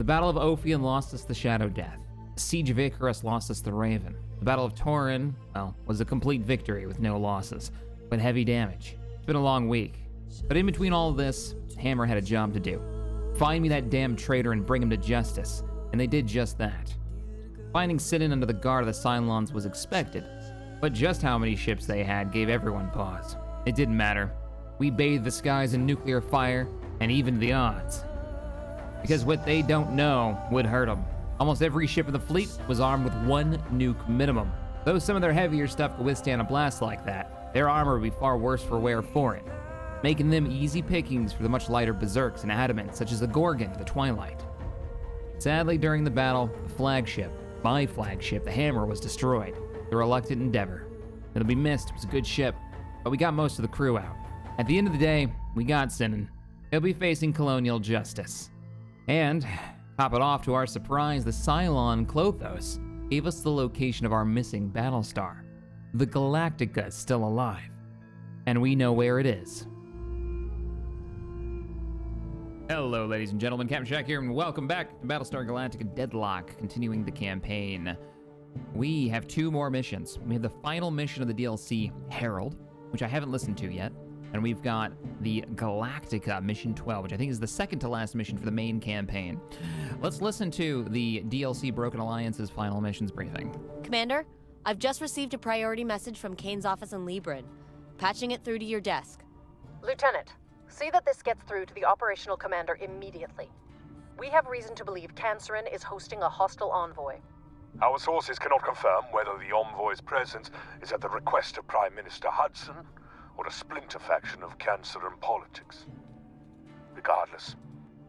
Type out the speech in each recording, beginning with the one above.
The Battle of Ophion lost us the Shadow Death. The Siege of Icarus lost us the Raven. The Battle of Tauren, well, was a complete victory with no losses, but heavy damage. It's been a long week. But in between all of this, Hammer had a job to do. Find me that damn traitor and bring him to justice. And they did just that. Finding Cylon under the guard of the Cylons was expected, but just how many ships they had gave everyone pause. It didn't matter. We bathed the skies in nuclear fire and evened the odds. Because what they don't know would hurt them. Almost every ship in the fleet was armed with one nuke minimum. Though some of their heavier stuff could withstand a blast like that, their armor would be far worse for wear for it, making them easy pickings for the much lighter berserks and adamants such as the Gorgon, the Twilight. Sadly, during the battle, the flagship, my flagship, the Hammer, was destroyed. The Reluctant Endeavor. It'll be missed. It was a good ship, but we got most of the crew out. At the end of the day, we got Cylon. He'll be facing colonial justice. And, top it off to our surprise, the Cylon Klothos gave us the location of our missing Battlestar. The Galactica is still alive, and we know where it is. Hello, ladies and gentlemen, Captain Shack here, and welcome back to Battlestar Galactica Deadlock, continuing the campaign. We have two more missions. We have the final mission of the DLC, Herald, which I haven't listened to yet, and we've got the Galactica Mission 12, which I think is the second to last mission for the main campaign. Let's listen to the DLC Broken Alliance's final missions briefing. Commander, I've just received a priority message from Kane's office in Libran. Patching it through to your desk. Lieutenant, see that this gets through to the operational commander immediately. We have reason to believe Cancerin is hosting a hostile envoy. Our sources cannot confirm whether the envoy's presence is at the request of Prime Minister Hudson or a splinter faction of Cancerin politics. Regardless,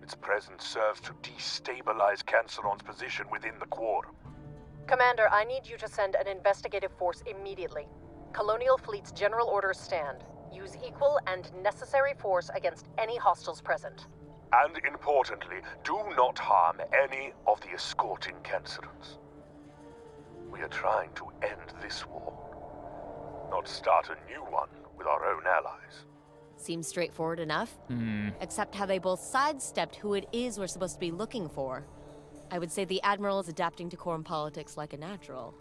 its presence serves to destabilize Cancerin's position within the Quorum. Commander, I need you to send an investigative force immediately. Colonial Fleet's general orders stand. Use equal and necessary force against any hostiles present. And importantly, do not harm any of the escorting Cancerins. We are trying to end this war, not start a new one with our own allies. Seems straightforward enough. Except how they both sidestepped who it is we're supposed to be looking for. I would say the Admiral is adapting to Quorum politics like a natural.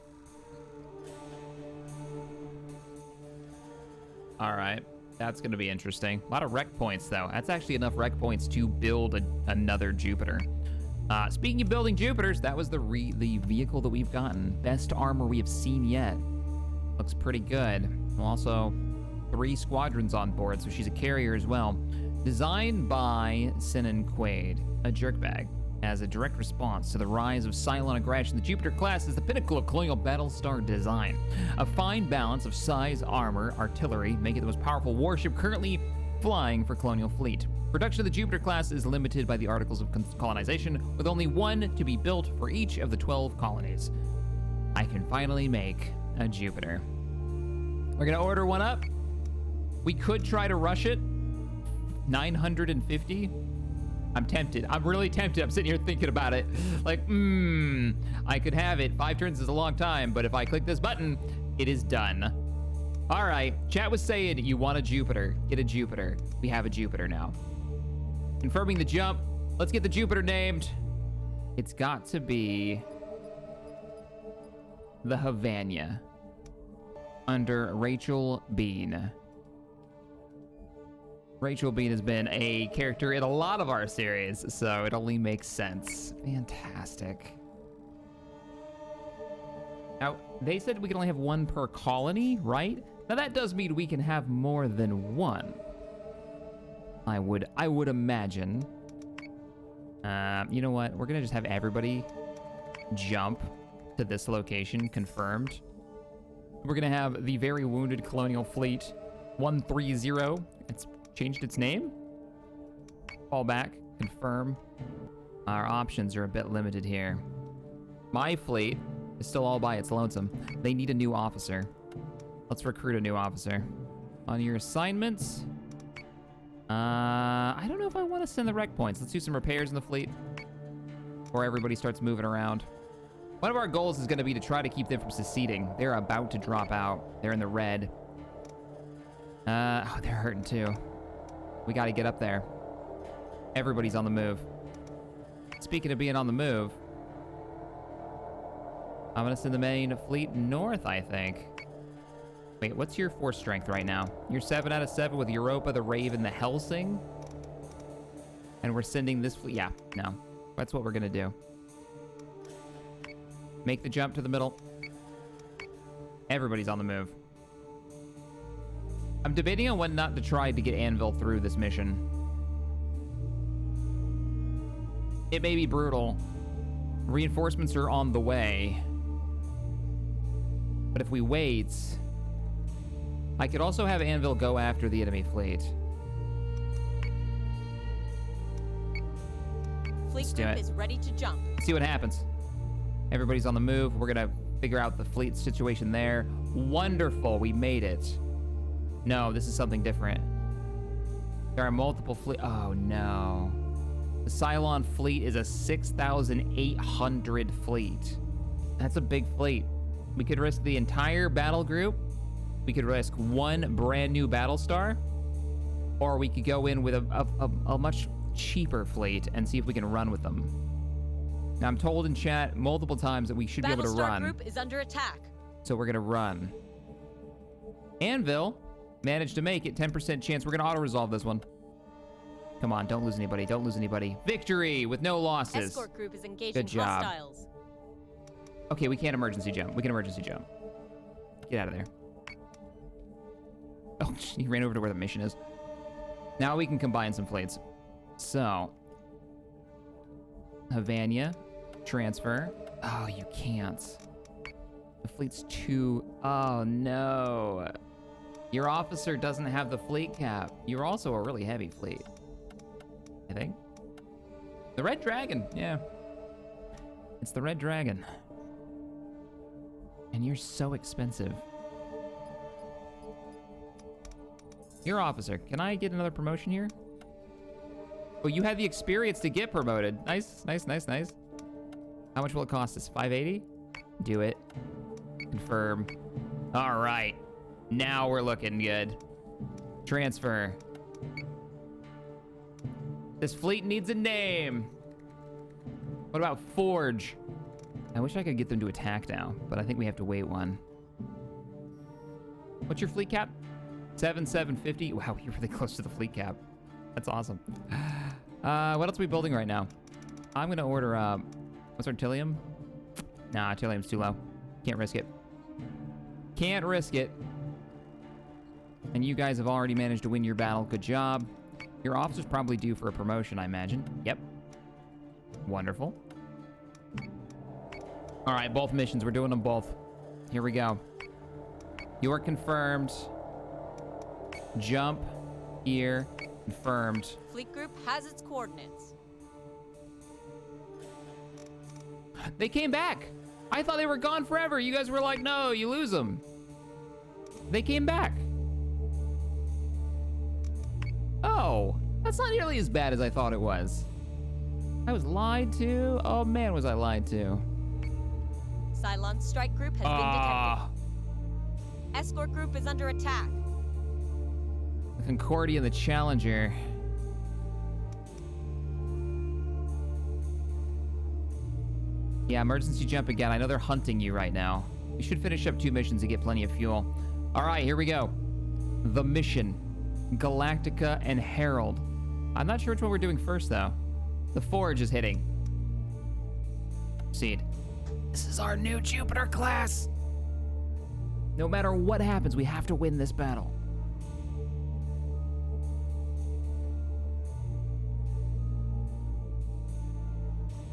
All right, that's going to be interesting. A lot of rec points, though. That's actually enough rec points to build another Jupiter. Speaking of building Jupiters, that was the vehicle that we've gotten. Best armor we have seen yet. Looks pretty good. Also, 3 squadrons on board, so she's a carrier as well. Designed by Sinan Quaid, a jerkbag. As a direct response to the rise of Cylon aggression, the Jupiter class is the pinnacle of colonial Battlestar design. A fine balance of size, armor, artillery make it the most powerful warship currently flying for colonial fleet. Production of the Jupiter class is limited by the Articles of Colonization, with only one to be built for each of the 12 colonies. I can finally make a Jupiter. We're gonna order one up. We could try to rush it. 950. I'm tempted. I'm really tempted. I'm sitting here thinking about it. Like, I could have it. 5 turns is a long time, but if I click this button, it is done. All right, chat was saying you want a Jupiter. Get a Jupiter. We have a Jupiter now. Confirming the jump. Let's get the Jupiter named. It's got to be the Havana under Rachel Bean. Rachel Bean has been a character in a lot of our series, so it only makes sense. Fantastic. Now, they said we can only have 1 per colony, right? Now that does mean we can have more than 1. I would imagine. You know what? We're gonna just have everybody jump to this location, confirmed. We're gonna have the Very Wounded Colonial Fleet 130. It's changed its name. Fall back, confirm. Our options are a bit limited here. My fleet is still all by its lonesome. They need a new officer. Let's recruit a new officer. On your assignments, I don't know if I want to send the rec points. Let's do some repairs in the fleet before everybody starts moving around. One of our goals is going to be to try to keep them from seceding. They're about to drop out. They're in the red. Oh, they're hurting too. We got to get up there. Everybody's on the move. Speaking of being on the move, I'm gonna send the main fleet north, I think. Wait, what's your force strength right now? You're 7 out of 7 with Europa, the Raven, the Helsing. And we're sending this fleet. Yeah, no. That's what we're gonna do. Make the jump to the middle. Everybody's on the move. I'm debating on when not to try to get Anvil through this mission. It may be brutal. Reinforcements are on the way. But if we wait, I could also have Anvil go after the enemy fleet. Fleet group is ready to jump. Let's see what happens. Everybody's on the move. We're gonna figure out the fleet situation there. Wonderful, we made it. No, this is something different. There are multiple fleet. Oh no. The Cylon fleet is a 6,800 fleet. That's a big fleet. We could risk the entire battle group. We could risk one brand new Battlestar. Or we could go in with a much cheaper fleet and see if we can run with them. Now, I'm told in chat multiple times that we should be able to run. Battlestar group is under attack. So we're gonna run. Anvil managed to make it. 10% chance. We're gonna auto-resolve this one. Come on, don't lose anybody. Don't lose anybody. Victory with no losses. Escort group is engaging Good job. hostiles. Okay, we can't emergency jump. We can emergency jump. Get out of there. Oh, he ran over to where the mission is. Now we can combine some fleets. So, Havana, transfer. Oh, you can't. The fleet's too... Oh, no. Your officer doesn't have the fleet cap. You're also a really heavy fleet, I think. The Red Dragon, yeah. It's the Red Dragon. And you're so expensive. Your officer, can I get another promotion here? Oh, you had the experience to get promoted. Nice, nice, nice, nice. How much will it cost us? 580? Do it. Confirm. All right. Now we're looking good. Transfer. This fleet needs a name. What about Forge? I wish I could get them to attack now, but I think we have to wait one. What's your fleet cap? 7,750. Wow, you're really close to the fleet cap. That's awesome. What else are we building right now? I'm gonna order, what's artillery? Nah, artillery's too low. Can't risk it. Can't risk it. And you guys have already managed to win your battle. Good job. Your officer's probably due for a promotion, I imagine. Yep. Wonderful. All right, both missions. We're doing them both. Here we go. You are confirmed. Jump here. Confirmed. Fleet group has its coordinates. They came back. I thought they were gone forever. You guys were like, no, you lose them. They came back. Oh, that's not nearly as bad as I thought it was. I was lied to. Oh man, was I lied to. Cylon strike group has been detected. Escort group is under attack. The Concordia and the Challenger. Yeah, emergency jump again. I know they're hunting you right now. You should finish up 2 missions and get plenty of fuel. All right, here we go. The mission. Galactica and Herald. I'm not sure which one we're doing first, though. The Forge is hitting. Proceed. This is our new Jupiter class. No matter what happens, we have to win this battle.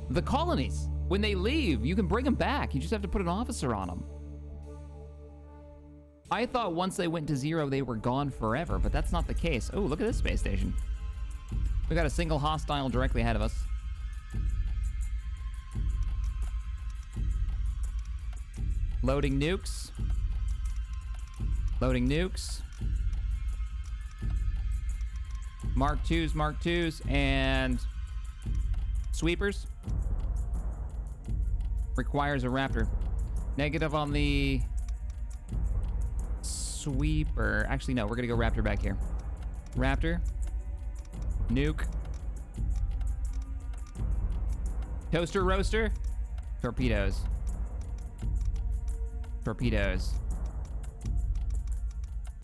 The colonies, when they leave, you can bring them back. You just have to put an officer on them. I thought once they went to 0, they were gone forever, but that's not the case. Oh, look at this space station. We got a single hostile directly ahead of us. Loading nukes. Loading nukes. Mark 2s, and sweepers. Requires a Raptor. Negative on the sweeper. Actually, no, we're gonna go Raptor back here. Raptor. Nuke. Toaster roaster. Torpedoes. Torpedoes.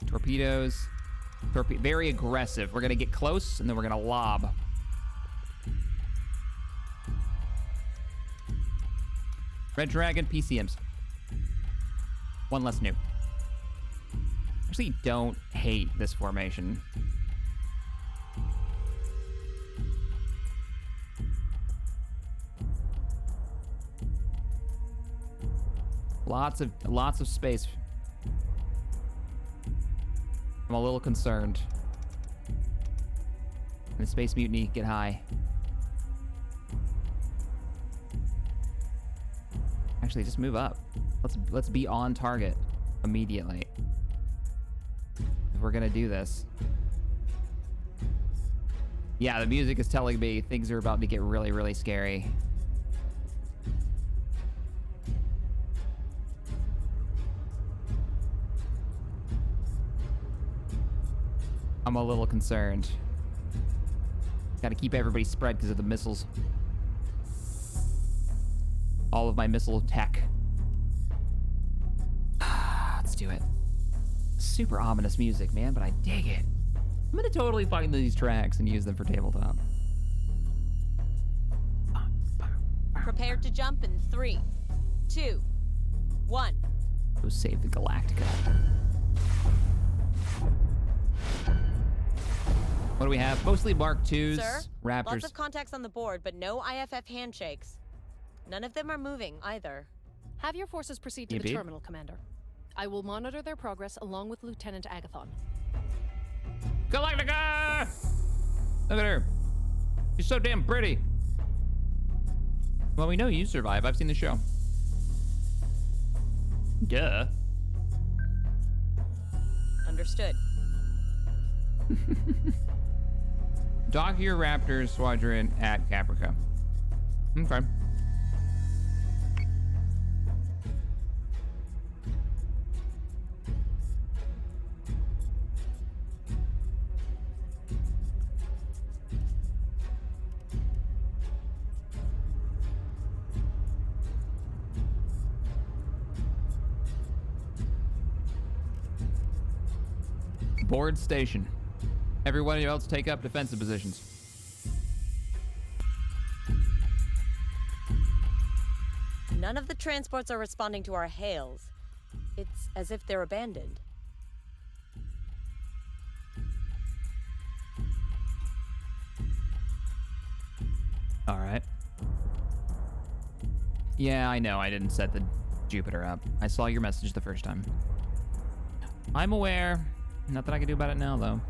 Torpedoes. Very aggressive. We're gonna get close and then we're gonna lob. Red Dragon, PCMs. One less new. Actually, don't hate this formation. Lots of space. I'm a little concerned. The Space Mutiny get high. Actually, just move up. Let's be on target immediately. If we're gonna do this. Yeah, the music is telling me things are about to get really, really scary. I'm a little concerned. Gotta keep everybody spread because of the missiles. All of my missile tech. Let's do it. Super ominous music, man, but I dig it. I'm gonna totally find these tracks and use them for tabletop. Prepare to jump in 3, 2, 1. Go save the Galactica. What do we have? Mostly Mark IIs, Sir, Raptors. lots of contacts on the board, but no IFF handshakes. None of them are moving either. Have your forces proceed to the terminal, Commander. I will monitor their progress along with Lieutenant Agathon. Galactica! Look at her. She's so damn pretty. Well, we know you survive. I've seen the show. Duh. Understood. Dock your Raptors squadron at Caprica. Okay. Board station. Everyone else take up defensive positions. None of the transports are responding to our hails. It's as if they're abandoned. All right. Yeah, I know. I didn't set the Jupiter up. I saw your message the first time. I'm aware. Nothing I can do about it now, though.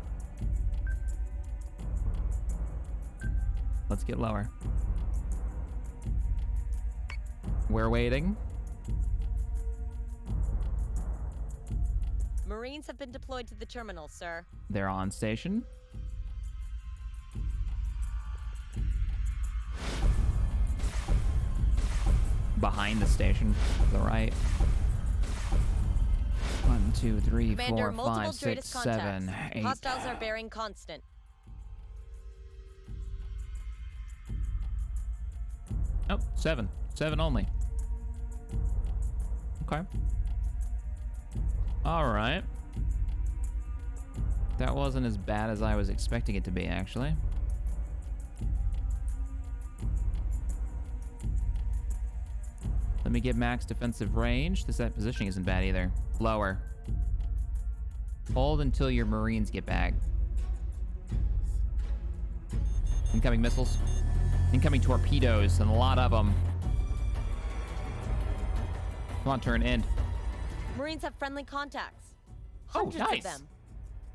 Let's get lower. We're waiting. Marines have been deployed to the terminal, sir. They're on station. Behind the station, to the right. 1, 2, 3, Commander, 4, multiple 5, 6, Dratus contacts. 7, 8. Hostiles are bearing constant. Oh, 7. 7 only. Okay. All right. That wasn't as bad as I was expecting it to be, actually. Let me get max defensive range. That positioning isn't bad either. Lower. Hold until your Marines get back. Incoming missiles. Incoming torpedoes, and a lot of them. Come on, turn in. Marines have friendly contacts. Oh, Hundreds nice. of them.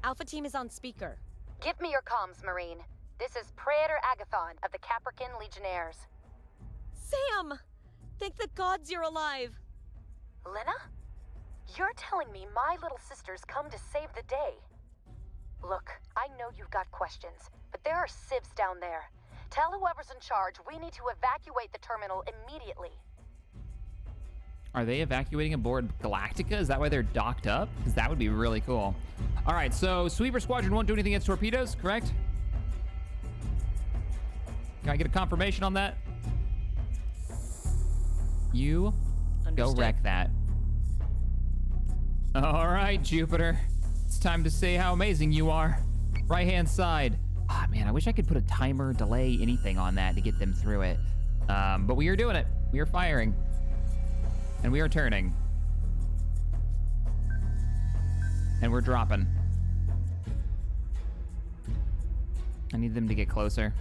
Alpha team is on speaker. Give me your comms, Marine. This is Praetor Agathon of the Caprican Legionnaires. Sam! Thank the gods you're alive. Lena? You're telling me my little sister's come to save the day. Look, I know you've got questions, but there are civs down there. Tell whoever's in charge we need to evacuate the terminal immediately. Are they evacuating aboard Galactica? Is that why they're docked up? Because that would be really cool. All right, so Sweeper Squadron won't do anything against torpedoes, correct? Can I get a confirmation on that? You go Understood. wreck that. All right, Jupiter. It's time to say how amazing you are. Right-hand side. Ah, man, I wish I could put a timer, delay, anything on that to get them through it. But we are doing it. We are firing. And we are turning. And we're dropping. I need them to get closer.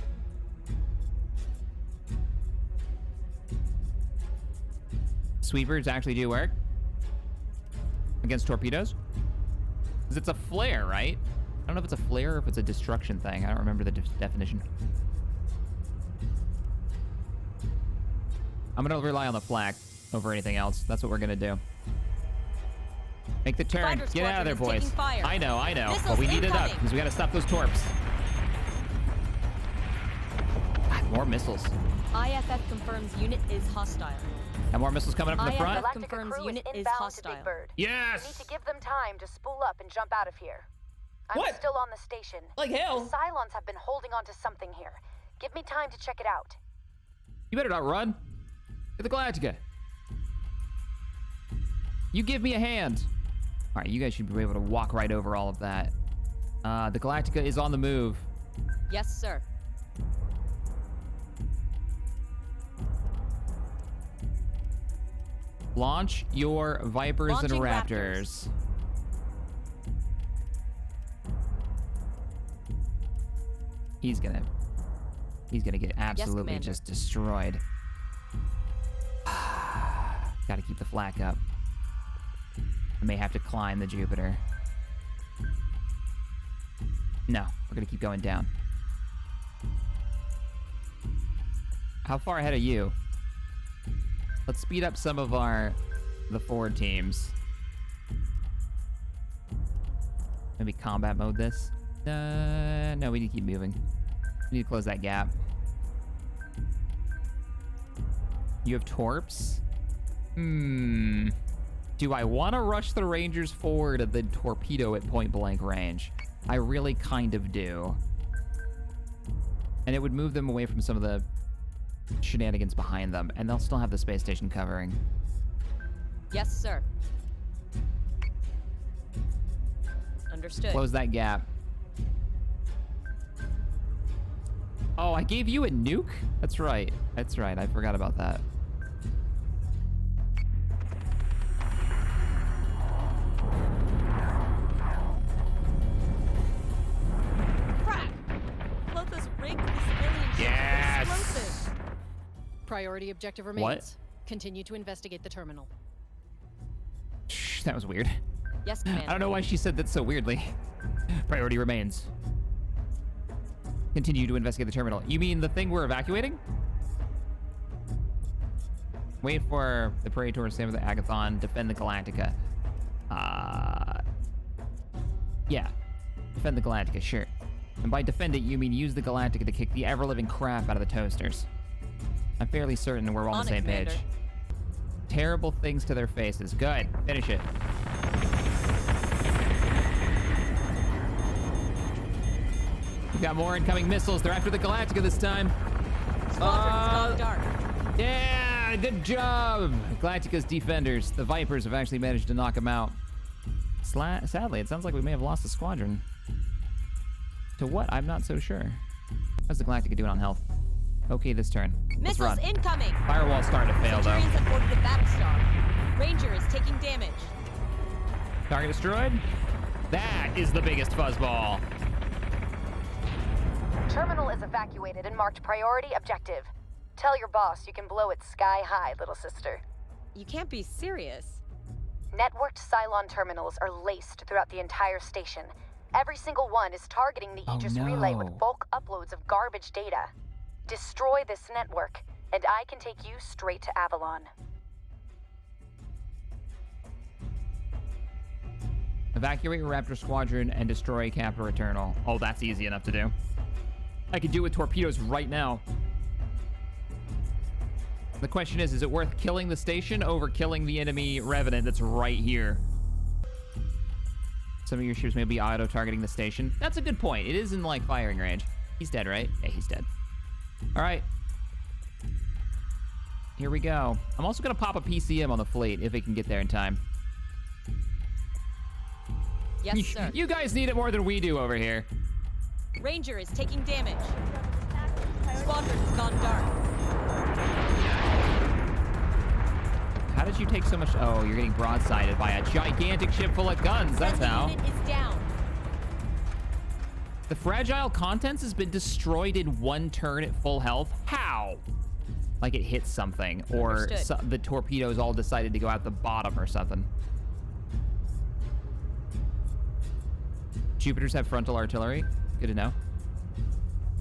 Sweepers actually do work against torpedoes. Because it's a flare, right? I don't know if it's a flare or if it's a destruction thing. I don't remember the definition. I'm gonna rely on the flak over anything else. That's what we're gonna do. Make the turn. Get out of there, boys. I know. But we need it up because we gotta stop those torps. God, more missiles. IFF confirms unit is hostile. Got more missiles coming up from the front. Galactica confirms crew unit is inbound to hostile. Big Bird. Yes! We need to give them time to spool up and jump out of here. I'm What? still on the station. Like hell. The Cylons have been holding on to something here. Give me time to check it out. You better not run. Get the Galactica. You give me a hand. All right, you guys should be able to walk right over all of that. The Galactica is on the move. Yes, sir. Launch your Vipers Launching and Raptors. Raptors. He's gonna get absolutely Commander. just destroyed. Gotta keep the flak up. I may have to climb the Jupiter. No, we're gonna keep going down. How far ahead are you? Let's speed up some of the forward teams. Maybe combat mode this. No, we need to keep moving. We need to close that gap. You have torps? Do I want to rush the Rangers forward and then torpedo at point blank range? I really kind of do. And it would move them away from some of the shenanigans behind them, and they'll still have the space station covering. Yes, sir. Understood. Close that gap. Oh, I gave you a nuke? That's right. I forgot about that. Crap! Clotho's rigged the civilian ship Yes! with explosives. Priority objective remains. What? Continue to investigate the terminal. Shh, that was weird. Yes, Commander. I don't know why she said that so weirdly. Priority remains. Continue to investigate the terminal. You mean the thing we're evacuating? Wait for the Praetor to stand with the Agathon. Defend the Galactica. Yeah. Defend the Galactica, sure. And by defend it, you mean use the Galactica to kick the ever-living crap out of the toasters. I'm fairly certain we're all on the same page. Terrible things to their faces. Good. Finish it. We've got more incoming missiles. They're after the Galactica this time. Squadron's gone dark. Yeah, good job. Galactica's defenders, the Vipers, have actually managed to knock them out. Sadly, it sounds like we may have lost the squadron. To what? I'm not so sure. How's the Galactica doing on health? Okay, this turn. Let's Missiles run. incoming. Firewall's starting to fail, though. Centurions have boarded a Battlestar. Ranger is taking damage. Target destroyed. That is the biggest fuzzball. Terminal is evacuated and marked priority objective. Tell your boss you can blow it sky high, little sister. You can't be serious. Networked Cylon terminals are laced throughout the entire station. Every single one is targeting the Oh, Aegis relay no. with bulk uploads of garbage data. Destroy this network, and I can take you straight to Avalon. Evacuate Raptor Squadron and destroy Capra Eternal. Oh, that's easy enough to do. I could do it with torpedoes right now. The question is it worth killing the station over killing the enemy Revenant that's right here? Some of your ships may be auto-targeting the station. That's a good point. It is in, like, firing range. He's dead, right? Yeah, he's dead. All right. Here we go. I'm also gonna pop a PCM on the fleet if it can get there in time. Yes, sir. You guys need it more than we do over here. Ranger is taking damage. Squadron has gone dark. How did you take so much? Oh, you're getting broadsided by a gigantic ship full of guns. That's how. Unit is down. The fragile contents has been destroyed in one turn at full health. How? Like it hit something, or the torpedoes all decided to go out the bottom or something. Jupiters have frontal artillery. Good to know.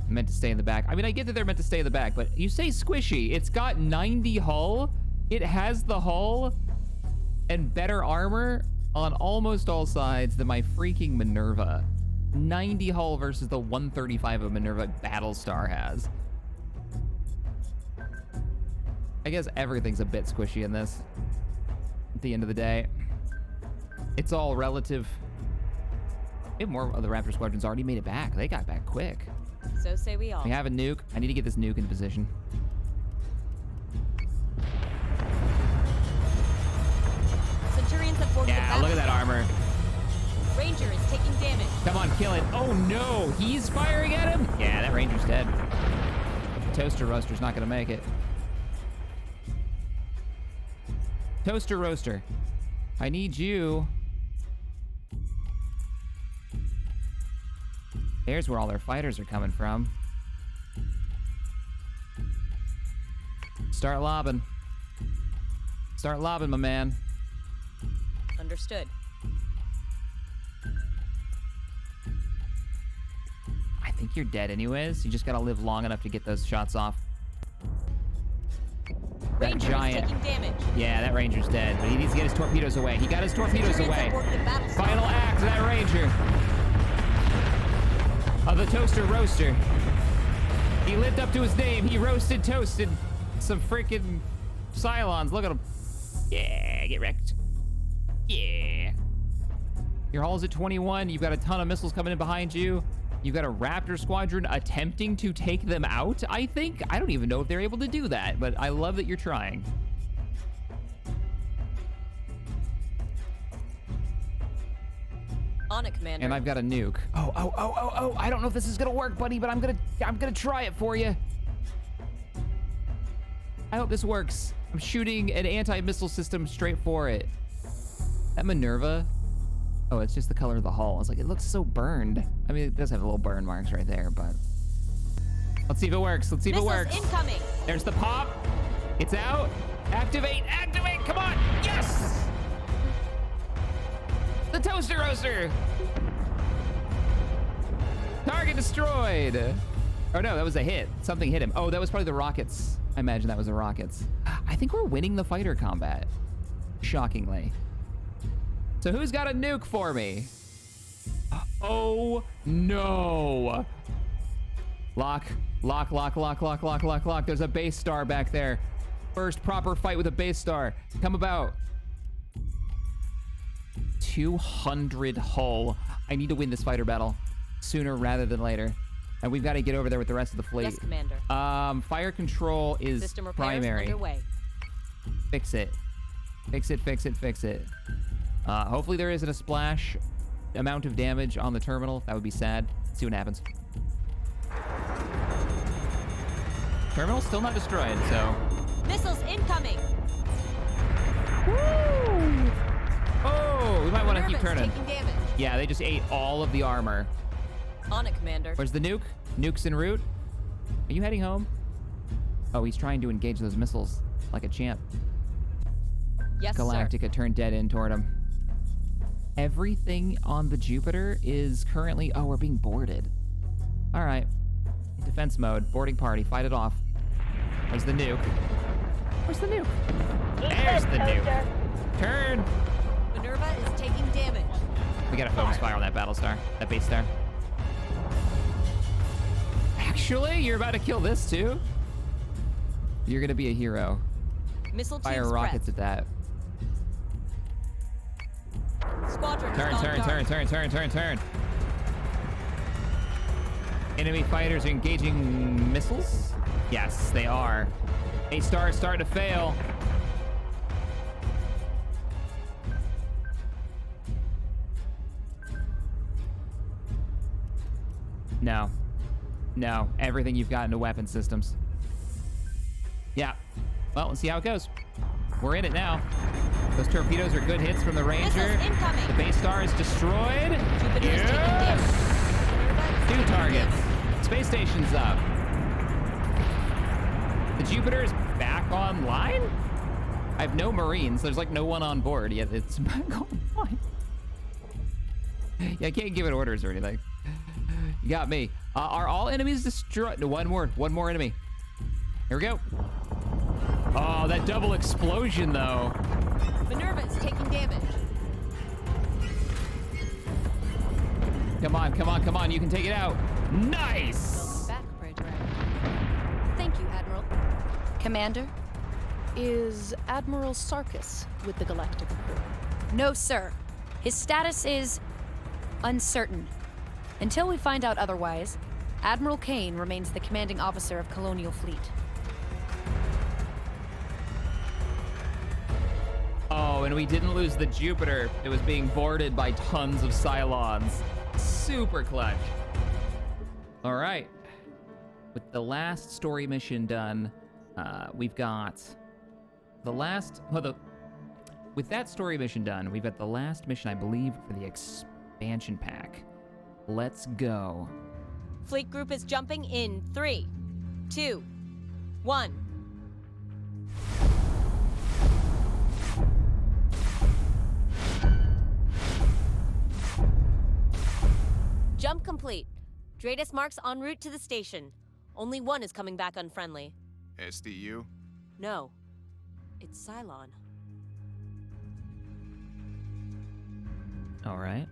Meant to stay in the back. I mean, I get that they're meant to stay in the back, but you say squishy. It's got 90 hull. It has the hull and better armor on almost all sides than my freaking Minerva. 90 hull versus the 135 of Minerva Battlestar has. I guess everything's a bit squishy in this at the end of the day. It's all relative. We have more of the Raptor squadrons already made it back. They got back quick. So say we all. We have a nuke. I need to get this nuke in position. Centurions have boarded the Yeah, look at that armor. Ranger is taking damage. Come on, kill it. Oh no, he's firing at him. Yeah, that Ranger's dead. Toaster Roaster's not gonna make it. Toaster Roaster, I need you. There's where all their fighters are coming from. Start lobbing. Start lobbing, my man. Understood. I think you're dead anyways. You just gotta live long enough to get those shots off. That Ranger giant. is taking damage. Yeah, that Ranger's dead, but he needs to get his torpedoes away. He got his torpedoes Centurions away. have boarded the Battlestar. Final act of that Ranger. Of the Toaster Roaster. He lived up to his name. He roasted, toasted some freaking Cylons. Look at him. Yeah, get wrecked. Yeah. Your hull's at 21. You've got a ton of missiles coming in behind you. You've got a Raptor squadron attempting to take them out, I think. I don't even know if they're able to do that, but I love that you're trying. On it, Commander. And I've got a nuke. Oh, I don't know if this is gonna work, buddy, but I'm gonna try it for you. I hope this works. I'm shooting an anti-missile system straight for it. That Minerva, oh, it's just the color of the hull. I was like, it looks so burned. I mean, it does have little burn marks right there, but let's see if it works. Let's see if it works. Incoming. There's the pop. It's out. Activate, activate, come on. Yes! The Toaster Roaster. Target destroyed. Oh no, that was a hit. Something hit him. Oh, that was probably the rockets. I imagine that was the rockets. I think we're winning the fighter combat, shockingly. So who's got a nuke for me? Oh no. Lock. There's a base star back there. First proper fight with a base star. Come about. 200 hull. I need to win this fighter battle sooner rather than later. And we've got to get over there with the rest of the fleet. Yes, Commander. Fire control is System repairs primary. underway. Fix it. Fix it. Hopefully there isn't a splash amount of damage on the terminal. That would be sad. Let's see what happens. Terminal's still not destroyed, so. Missiles incoming. Woo! Oh, we might want to keep Minerva's turning. taking damage. Yeah, they just ate all of the armor. On it, Commander. Where's the nuke? Nuke's en route. Are you heading home? Oh, he's trying to engage those missiles like a champ. Yes, Galactica turned dead in toward him. Everything on the Jupiter is currently... Oh, we're being boarded. All right. Defense mode. Boarding party. Fight it off. Where's the nuke? Where's the nuke? There's the nuke. Turn. Minerva is taking damage. We got a focus fire on that Battlestar. That base star. Actually, you're about to kill this too? You're going to be a hero. Missile Fire tubes rockets prepped. at that. Squadron has gone dark. Turn. Enemy fighters are engaging missiles? Yes, they are. A-star is starting to fail. No. No. Everything you've got into weapon systems. Yeah. Well, let's see how it goes. We're in it now. Those torpedoes are good hits from the Ranger. The base star is destroyed. Yes! 2 targets. Space station's up. The Jupiter is back online? I have no Marines. There's like no one on board yet. It's back online. Yeah, I can't give it orders or anything. You got me. Are all enemies destroyed? No, one more enemy. Here we go. Oh, that double explosion though. Minerva is taking damage. Come on, come on, come on. You can take it out. Nice. Back, pray direct. Thank you, Admiral. Commander, is Admiral Sarkis with the Galactica crew? No, sir. His status is uncertain. Until we find out otherwise, Admiral Kane remains the commanding officer of Colonial Fleet. Oh, and we didn't lose the Jupiter. It was being boarded by tons of Cylons. Super clutch. All right. With the last story mission done, we've got the last... with that story mission done, we've got the last mission, I believe, for the expansion pack. Let's go. Fleet group is jumping in 3, 2, 1. Jump complete. Dratus marks en route to the station. Only one is coming back unfriendly. SDU? No. It's Cylon. All right.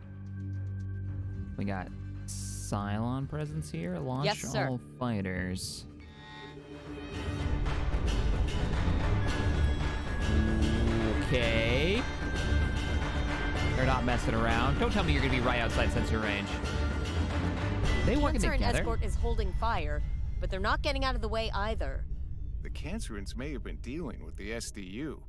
We got Cylon presence here. Launch Yes, sir. all fighters. Okay. They're not messing around. Don't tell me you're gonna be right outside sensor range. They working Cancer and together. escort is holding fire, but they're not getting out of the way either. The Cancerans may have been dealing with the SDU,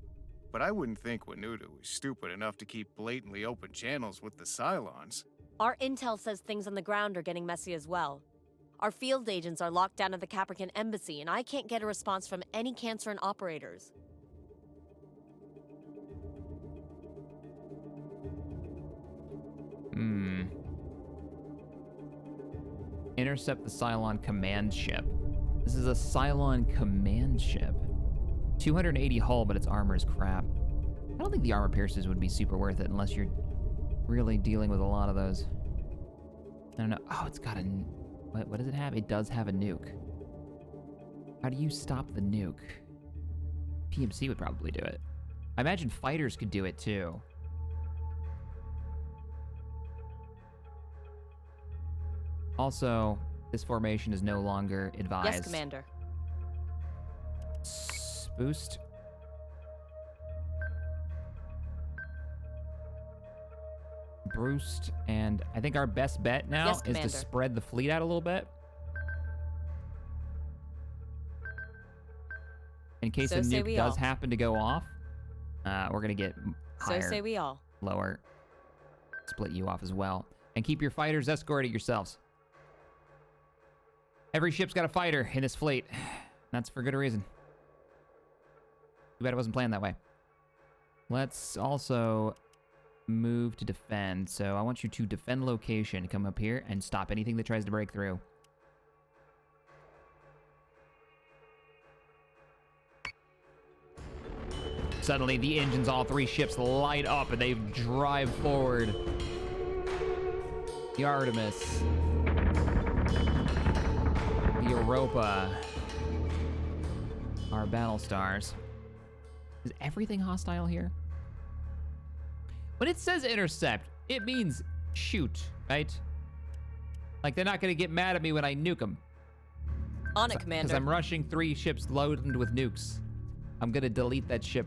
but I wouldn't think Wanuda was stupid enough to keep blatantly open channels with the Cylons. Our intel says things on the ground are getting messy as well. Our field agents are locked down at the Caprican embassy, and I can't get a response from any Canceran operators. Intercept the Cylon command ship. This is a Cylon command ship. 280 hull, but its armor is crap. I don't think the armor piercers would be super worth it unless you're really dealing with a lot of those. I don't know. Oh, it's got a... What does it have? It does have a nuke. How do you stop the nuke? PMC would probably do it. I imagine fighters could do it too. Also, this formation is no longer advised. Yes, Commander. Boost. Boost, and I think our best bet now Yes, is Commander. to spread the fleet out a little bit. In case So a say nuke we does all. happen to go off, we're gonna get higher, So say we all. lower, split you off as well. And keep your fighters escorted yourselves. Every ship's got a fighter in this fleet. That's for good reason. Too bad it wasn't planned that way. Let's also move to defend. So I want you to defend location. Come up here and stop anything that tries to break through. Suddenly the engines, all 3 ships light up and they drive forward. The Artemis. The Europa. Our Battlestars. Is everything hostile here? When it says intercept, it means shoot, right? Like they're not gonna get mad at me when I nuke them. On it, Because Commander. I'm rushing 3 ships loaded with nukes. I'm gonna delete that ship.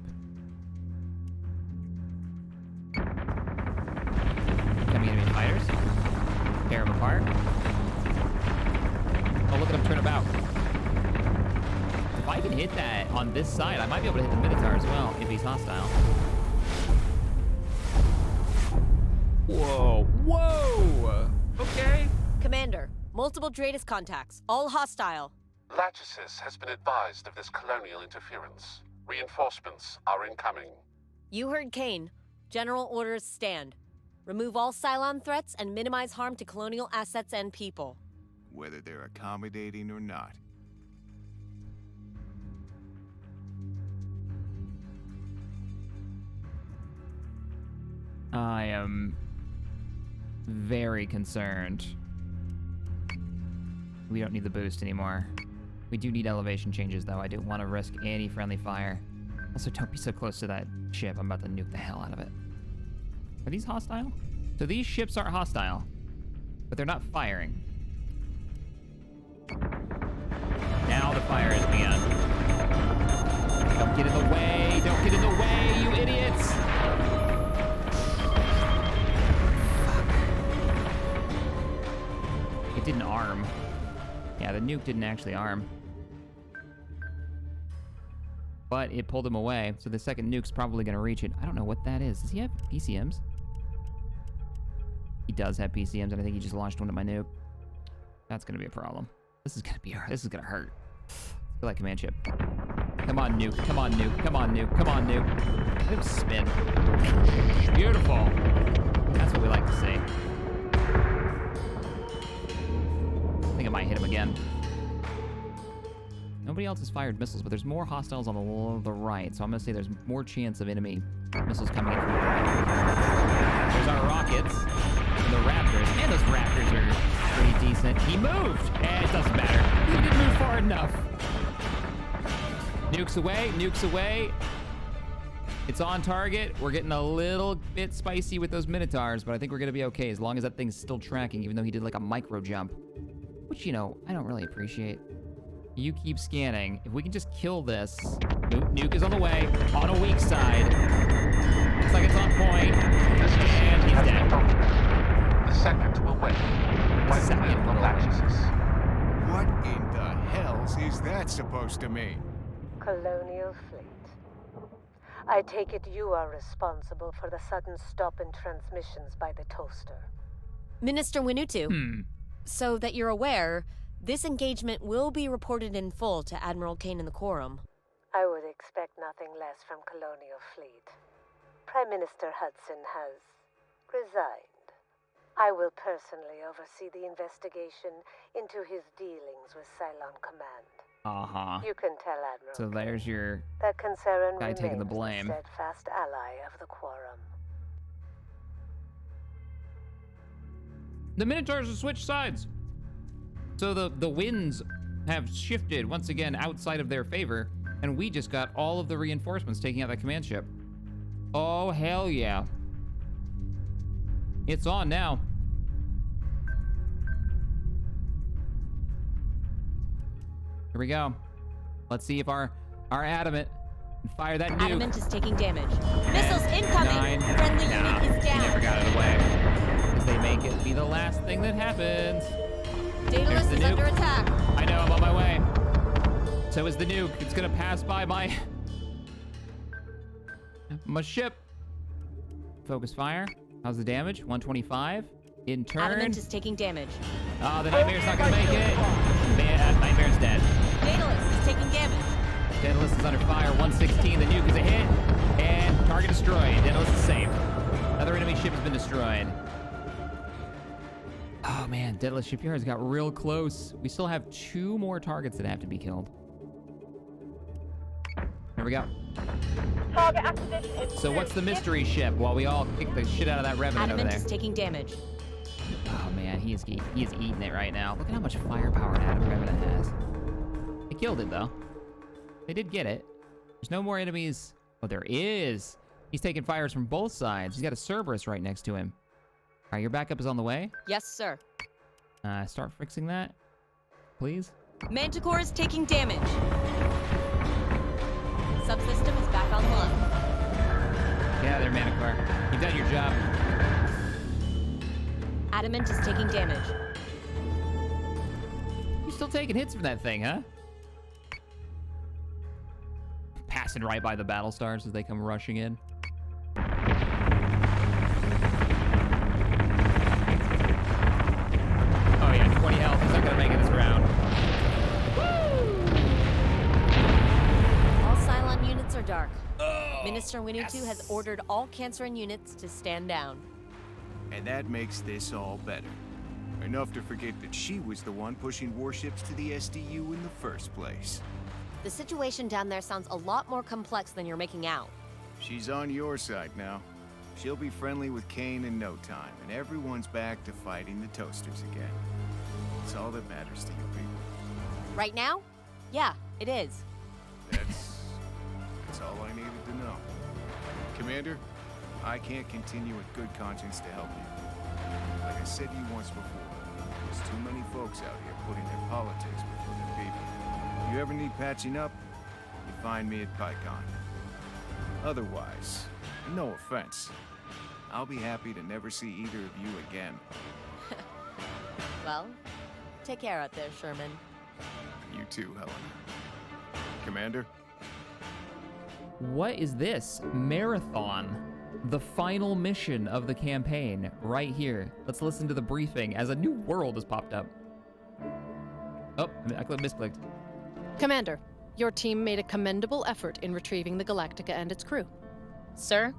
Coming enemy fighters. Tear them apart. Oh, look at them turn about. The If I can hit that on this side, I might be able to hit the Minotaur as well, if he's hostile. Whoa. Whoa! Okay. Commander, multiple Dratus contacts, all hostile. Lachesis has been advised of this colonial interference. Reinforcements are incoming. You heard Kane. General orders stand. Remove all Cylon threats and minimize harm to colonial assets and people. Whether they're accommodating or not. I am very concerned. We don't need the boost anymore. We do need elevation changes, though. I don't want to risk any friendly fire. Also, don't be so close to that ship. I'm about to nuke the hell out of it. Are these hostile? So these ships aren't hostile, but they're not firing. Now the fire has begun. Don't get in the way! Don't get in the way, you idiots! It didn't arm. Yeah, the nuke didn't actually arm. But it pulled him away, so the second nuke's probably gonna reach it. I don't know what that is. Does he have PCMs? He does have PCMs, and I think he just launched one at my nuke. That's gonna be a problem. This is gonna hurt. I feel like command ship. Come on, nuke. Come on, nuke. Come on, nuke. Come on, nuke. Let him spin. Beautiful. That's what we like to see. I think I might hit him again. Nobody else has fired missiles, but there's more hostiles on the right, so I'm gonna say there's more chance of enemy missiles coming in from the right. There's our rockets and the Raptors. Man, those Raptors are pretty decent. He moved! And it doesn't matter. He didn't move far enough. Nukes away, nukes away. It's on target. We're getting a little bit spicy with those Minotaurs, but I think we're gonna be okay as long as that thing's still tracking, even though he did like a micro jump. Which, you know, I don't really appreciate. You keep scanning. If we can just kill this. Nuke is on the way. On a weak side. Looks like it's on point. And he's dead. The second will win. The second will win. What in the hells is that supposed to mean? Colonial fleet. I take it you are responsible for the sudden stop in transmissions by the toaster. Minister Winutu, so that you're aware, this engagement will be reported in full to Admiral Kane in the Quorum. I would expect nothing less from Colonial Fleet. Prime Minister Hudson has resigned. I will personally oversee the investigation into his dealings with Cylon Command. Uh-huh. You can tell Admiral So there's your that Concern guy taking the blame. remains the steadfast ally of the Quorum. The Minotaurs have switched sides. So the winds have shifted once again outside of their favor, and we just got all of the reinforcements taking out that command ship. Oh, hell yeah. It's on now. Here we go. Let's see if our Adamant can fire that nuke. Adamant is taking damage. Missiles incoming! 9. Friendly No, unit is he down. never got out of the way. Because they make it be the last thing that happens. Daedalus the is nuke. under attack. I know, I'm on my way. So is the nuke. It's gonna pass by my ship. Focus fire. How's the damage? 125. In turn. Adamant is taking damage. Oh, the Nightmare's not gonna make it. Man, Nightmare's dead. Daedalus is taking damage. Daedalus is under fire. 116. The nuke is a hit. And target destroyed. Daedalus is safe. Another enemy ship has been destroyed. Oh man, Daedalus Shipyard's got real close. We still have 2 more targets that have to be killed. Here we go. Target acquisition is So what's the mystery ship while we all kick the shit out of that Revenant over Adamant there? is taking damage. Oh man, he is eating it right now. Look at how much firepower an Revenant has. They killed it though. They did get it. There's no more enemies. Oh, there is. He's taking fires from both sides. He's got a Cerberus right next to him. All right, your backup is on the way. Yes, sir. Start fixing that, please. Manticore is taking damage. Subsystem is back online. Yeah, there, Manticore. You've done your job. Adamant is taking damage. You're still taking hits from that thing, huh? blasted right by the Battlestars as they come rushing in. Oh yeah, 20 health. He's not gonna make it this round. All Cylon units are dark. Minister Winnetou has ordered all Cancerin units to stand down. And that makes this all better. Enough to forget that she was the one pushing warships to the SDU in the first place. The situation down there sounds a lot more complex than you're making out. She's on your side now. She'll be friendly with Kane in no time, and everyone's back to fighting the Toasters again. It's all that matters to you people. Right now? Yeah, it is. That's all I needed to know. Commander, I can't continue with good conscience to help you. Like I said to you once before, there's too many folks out here putting their politics before their people. If you ever need patching up, you find me at PyCon. Otherwise, no offense, I'll be happy to never see either of you again. Well, take care out there, Sherman. You too, Helena. Commander? What is this? Marathon. The final mission of the campaign, right here. Let's listen to the briefing as a new world has popped up. Oh, I misclicked. Commander, your team made a commendable effort in retrieving the Galactica and its crew. Sir,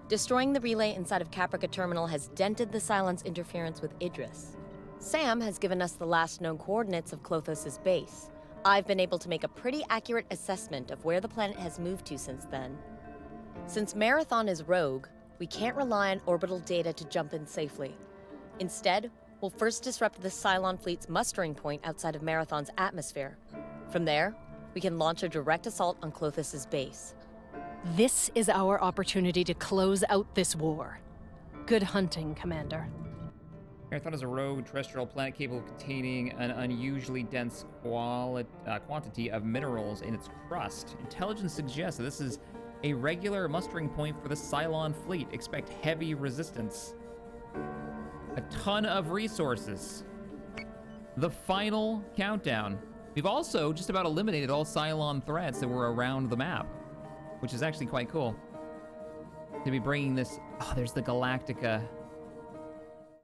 destroying the relay inside of Caprica Terminal has dented the Cylon's interference with Idris. Sam has given us the last known coordinates of Klothos' base. I've been able to make a pretty accurate assessment of where the planet has moved to since then. Since Marathon is rogue, we can't rely on orbital data to jump in safely. Instead, we'll first disrupt the Cylon fleet's mustering point outside of Marathon's atmosphere. From there, we can launch a direct assault on Klothos' base. This is our opportunity to close out this war. Good hunting, Commander. Marathon is a rogue terrestrial planet capable of containing an unusually dense quantity of minerals in its crust. Intelligence suggests that this is a regular mustering point for the Cylon fleet. Expect heavy resistance. A ton of resources. The final countdown. We've also just about eliminated all Cylon threats that were around the map, which is actually quite cool. To be bringing this... Oh, there's the Galactica